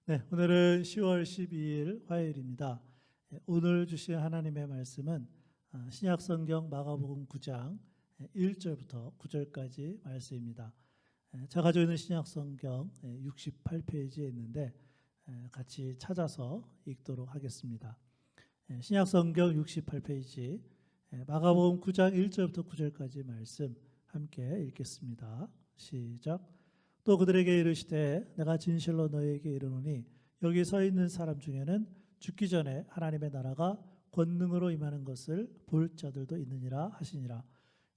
네, 오늘은 10월 12일 화요일입니다. 오늘 주신 하나님의 말씀은 신약성경 마가복음 9장 1절부터 9절까지 말씀입니다. 제가 가지고 있는 신약성경 68페이지에 있는데 같이 찾아서 읽도록 하겠습니다. 신약성경 68페이지 마가복음 9장 1절부터 9절까지 말씀 함께 읽겠습니다. 시작. 또 그들에게 이르시되 내가 진실로 너희에게 이르노니 여기 서 있는 사람 중에는 죽기 전에 하나님의 나라가 권능으로 임하는 것을 볼 자들도 있느니라 하시니라.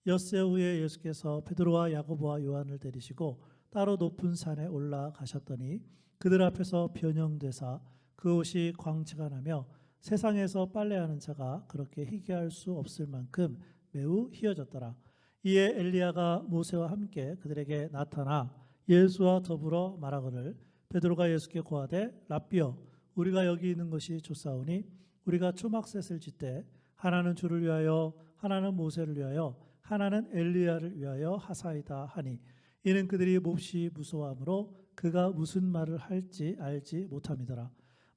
엿새 후에 예수께서 베드로와 야고보와 요한을 데리시고 따로 높은 산에 올라가셨더니 그들 앞에서 변형되사 그 옷이 광채가 나며 세상에서 빨래하는 자가 그렇게 희귀할 수 없을 만큼 매우 희어졌더라. 이에 엘리야가 모세와 함께 그들에게 나타나 예수와 더불어 말하거늘 베드로가 예수께 고하되 랍비여 우리가 여기 있는 것이 좋사오니 우리가 초막셋을 짓되 하나는 주를 위하여 하나는 모세를 위하여 하나는 엘리야를 위하여 하사이다 하니 이는 그들이 몹시 무서워하므로 그가 무슨 말을 할지 알지 못함이더라.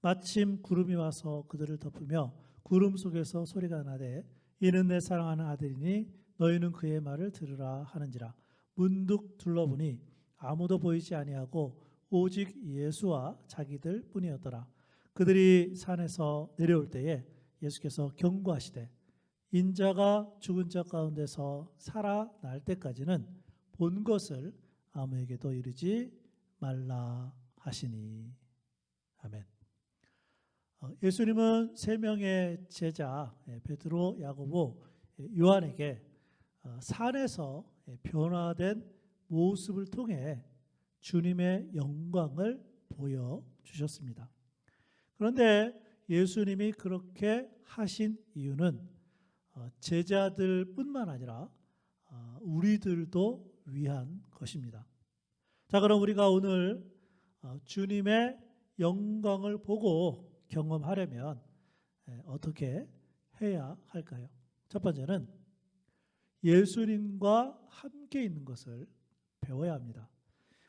마침 구름이 와서 그들을 덮으며 구름 속에서 소리가 나되 이는 내 사랑하는 아들이니 너희는 그의 말을 들으라 하는지라. 문득 둘러보니 아무도 보이지 아니하고 오직 예수와 자기들 뿐이었더라. 그들이 산에서 내려올 때에 예수께서 경고하시되 인자가 죽은 자 가운데서 살아날 때까지는 본 것을 아무에게도 이르지 말라 하시니. 아멘. 예수님은 세 명의 제자 베드로, 야고보, 요한에게 산에서 변화된 모습을 통해 주님의 영광을 보여주셨습니다. 그런데 예수님이 그렇게 하신 이유는 제자들뿐만 아니라 우리들도 위한 것입니다. 자, 그럼 우리가 오늘 주님의 영광을 보고 경험하려면 어떻게 해야 할까요? 첫 번째는 예수님과 함께 있는 것을 배워야 합니다.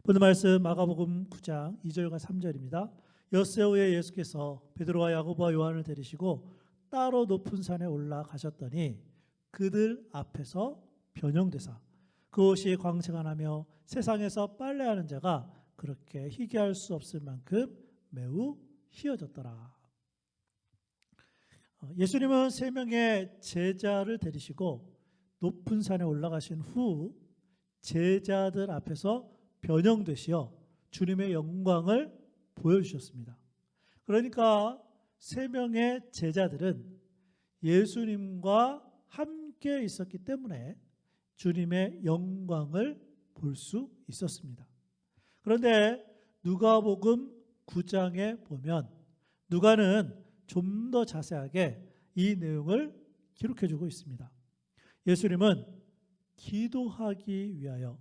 오늘 말씀 마가복음 9장 2절과 3절입니다. 엿새 후에 예수께서 베드로와 야고보와 요한을 데리시고 따로 높은 산에 올라가셨더니 그들 앞에서 변형되사 그 옷이 광채가 나며 세상에서 빨래하는 자가 그렇게 희귀할 수 없을 만큼 매우 희어졌더라. 예수님은 세 명의 제자를 데리시고 높은 산에 올라가신 후 제자들 앞에서 변형되시어 주님의 영광을 보여주셨습니다. 그러니까 세 명의 제자들은 예수님과 함께 있었기 때문에 주님의 영광을 볼 수 있었습니다. 그런데 누가복음 9장에 보면 누가는 좀 더 자세하게 이 내용을 기록해주고 있습니다. 예수님은 기도하기 위하여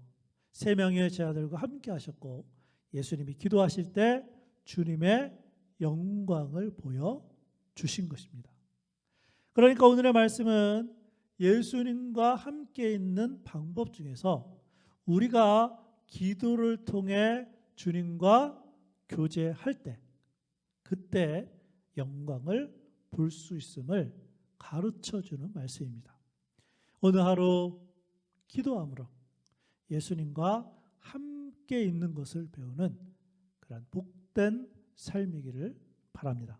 세 명의 제자들과 함께 하셨고 예수님이 기도하실 때 주님의 영광을 보여주신 것입니다. 그러니까 오늘의 말씀은 예수님과 함께 있는 방법 중에서 우리가 기도를 통해 주님과 교제할 때 그때 영광을 볼 수 있음을 가르쳐주는 말씀입니다. 오늘 하루 기도함으로 예수님과 함께 있는 것을 배우는 그런 복된 삶이기를 바랍니다.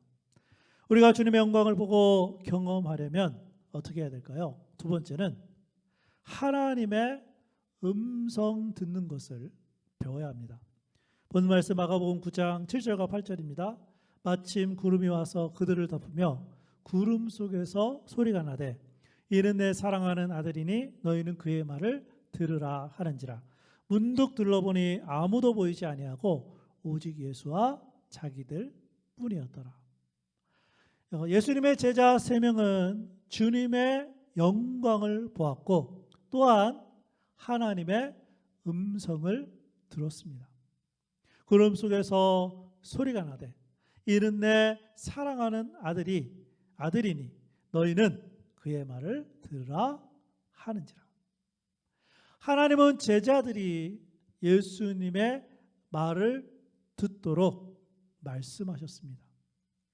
우리가 주님의 영광을 보고 경험하려면 어떻게 해야 될까요? 두 번째는 하나님의 음성 듣는 것을 배워야 합니다. 본 말씀 마가복음 9장 7절과 8절입니다. 마침 구름이 와서 그들을 덮으며 구름 속에서 소리가 나되 이는 내 사랑하는 아들이니 너희는 그의 말을 들으라 하는지라. 문득 둘러보니 아무도 보이지 아니하고 오직 예수와 자기들 뿐이었더라. 예수님의 제자 세 명은 주님의 영광을 보았고 또한 하나님의 음성을 들었습니다. 구름 속에서 소리가 나되 이는 내 사랑하는 아들이니 너희는 그의 말을 들으라 하는지라. 하나님은 제자들이 예수님의 말을 듣도록 말씀하셨습니다.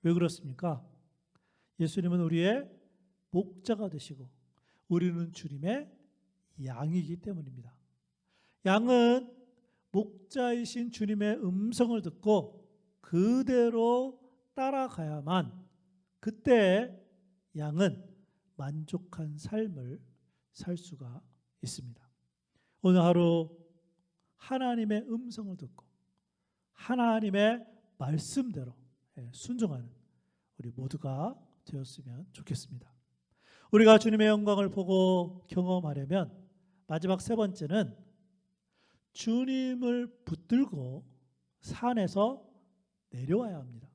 왜 그렇습니까? 예수님은 우리의 목자가 되시고 우리는 주님의 양이기 때문입니다. 양은 목자이신 주님의 음성을 듣고 그대로 따라가야만 그때 양은 만족한 삶을 살 수가 있습니다. 오늘 하루 하나님의 음성을 듣고 하나님의 말씀대로 순종하는 우리 모두가 되었으면 좋겠습니다. 우리가 주님의 영광을 보고 경험하려면 마지막 세 번째는 주님을 붙들고 산에서 내려와야 합니다.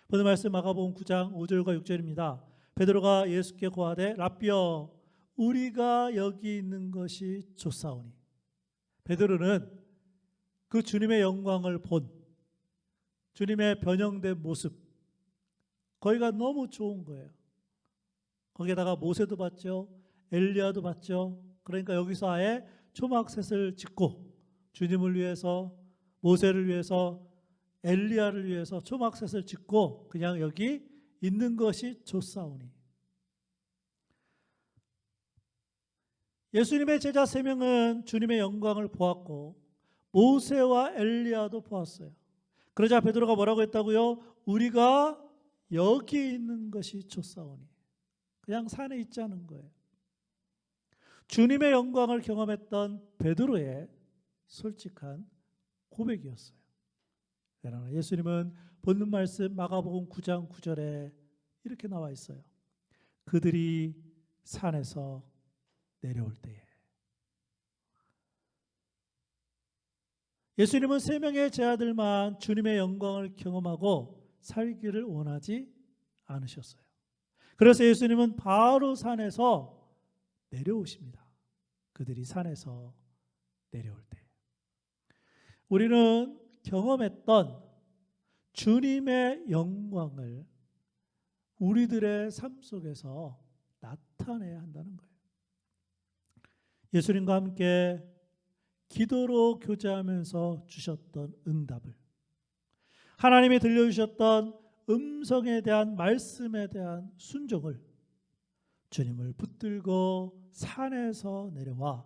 오늘 말씀 마가복음 9장 5절과 6절입니다. 베드로가 예수께 고하되 라삐여 우리가 여기 있는 것이 좋사오니. 베드로는 그 주님의 영광을 본 주님의 변형된 모습 거기가 너무 좋은 거예요. 거기에다가 모세도 봤죠. 엘리야도 봤죠. 그러니까 여기서 아예 초막셋을 짓고 주님을 위해서 모세를 위해서 엘리야를 위해서 초막셋을 짓고 그냥 여기 있는 것이 좋사오니. 예수님의 제자 3명은 주님의 영광을 보았고 모세와 엘리야도 보았어요. 그러자 베드로가 뭐라고 했다고요? 우리가 여기 있는 것이 좋사오니. 그냥 산에 있지 않은 거예요. 주님의 영광을 경험했던 베드로의 솔직한 고백이었어요. 그러나 예수님은 본문 말씀 마가복음 9장 9절에 이렇게 나와 있어요. 그들이 산에서 내려올 때에. 예수님은 3명의 제자들만 주님의 영광을 경험하고 살기를 원하지 않으셨어요. 그래서 예수님은 바로 산에서 내려오십니다. 그들이 산에서 내려올 때. 우리는 경험했던 주님의 영광을 우리들의 삶 속에서 나타내야 한다는 거예요. 예수님과 함께 기도로 교제하면서 주셨던 응답을, 하나님이 들려주셨던 음성에 대한 말씀에 대한 순종을 주님을 붙들고 산에서 내려와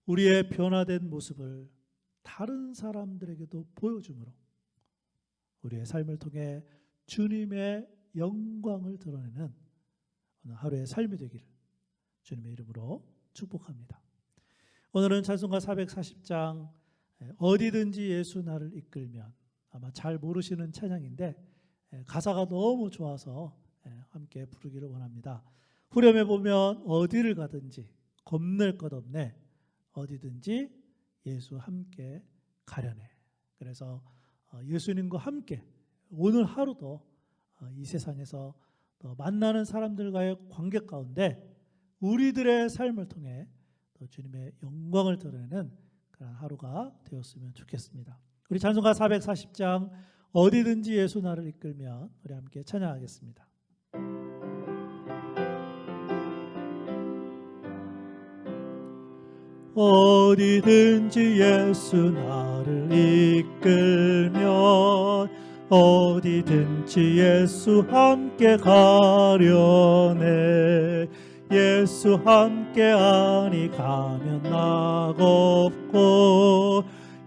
우리의 변화된 모습을 다른 사람들에게도 보여줌으로 우리의 삶을 통해 주님의 영광을 드러내는 오늘 하루의 삶이 되기를 주님의 이름으로 축복합니다. 오늘은 찬송가 440장 어디든지 예수 나를 이끌면, 아마 잘 모르시는 찬양인데 가사가 너무 좋아서 함께 부르기를 원합니다. 후렴에 보면 어디를 가든지 겁낼 것 없네, 어디든지 예수 함께 가려네. 그래서 예수님과 함께 오늘 하루도 이 세상에서 만나는 사람들과의 관계 가운데 우리들의 삶을 통해 주님의 영광을 드러내는 그런 하루가 되었으면 좋겠습니다. 우리 찬송가 440장 어디든지 예수 나를 이끌면 우리 함께 찬양하겠습니다. 어디든지 예수 나를 이끌면 어디든지 예수 함께 가려네. 예수 함께 아니 가면 낙없고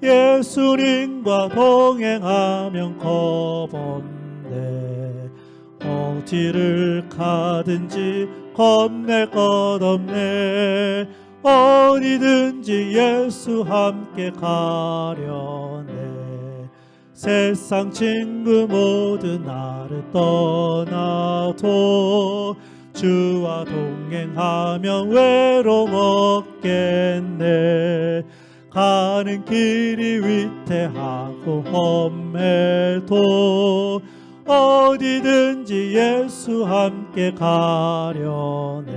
예수님과 동행하면 겁없네. 어디를 가든지 겁낼 것 없네. 어디든지 예수 함께 가려네. 세상 친구 모두 나를 떠나도 주와 동행하면 외로움 없겠네. 가는 길이 위태하고 험해도 어디든지 예수 함께 가려네.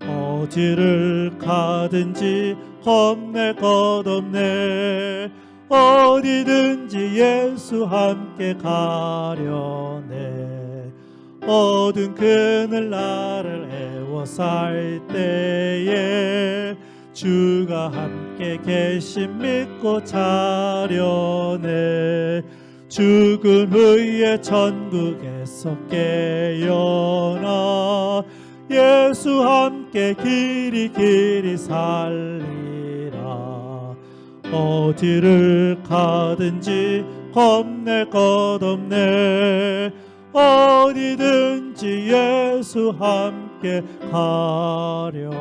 어디를 가든지 겁낼 것 없네. 어디든지 예수 함께 가려네. 어두운 그늘 나를 애워쌀 때에 주가 함께 계심 믿고 자려네. 죽은 후에 천국에서 깨어나 예수 함께 길이 살리라. 어디를 가든지 겁낼 것 없네. 어디든지 예수 함께 가려네.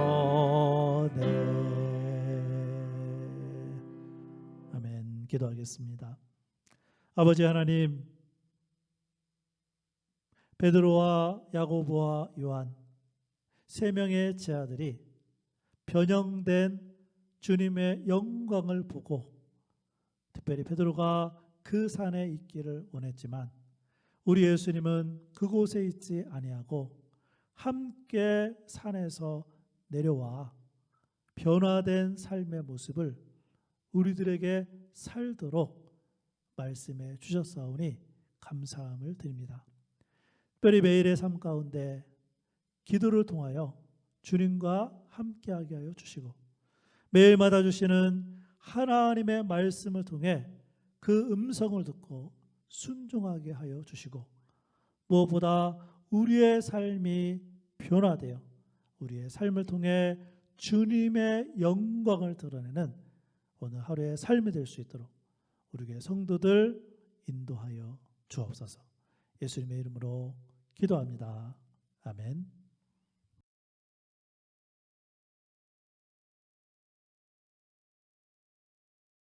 아멘. 기도하겠습니다. 아버지 하나님, 베드로와 야고보와 요한 세 명의 제자들이 변형된 주님의 영광을 보고, 특별히 베드로가 그 산에 있기를 원했지만 우리 예수님은 그곳에 있지 아니하고 함께 산에서 내려와 변화된 삶의 모습을 우리들에게 살도록 말씀해 주셨사오니 감사함을 드립니다. 특별히 매일의 삶 가운데 기도를 통하여 주님과 함께하게 하여 주시고, 매일마다 주시는 하나님의 말씀을 통해 그 음성을 듣고 순종하게 하여 주시고, 무엇보다 우리의 삶이 변화되어 우리의 삶을 통해 주님의 영광을 드러내는 오늘 하루의 삶이 될 수 있도록 우리 교회 성도들 인도하여 주옵소서. 예수님의 이름으로 기도합니다. 아멘.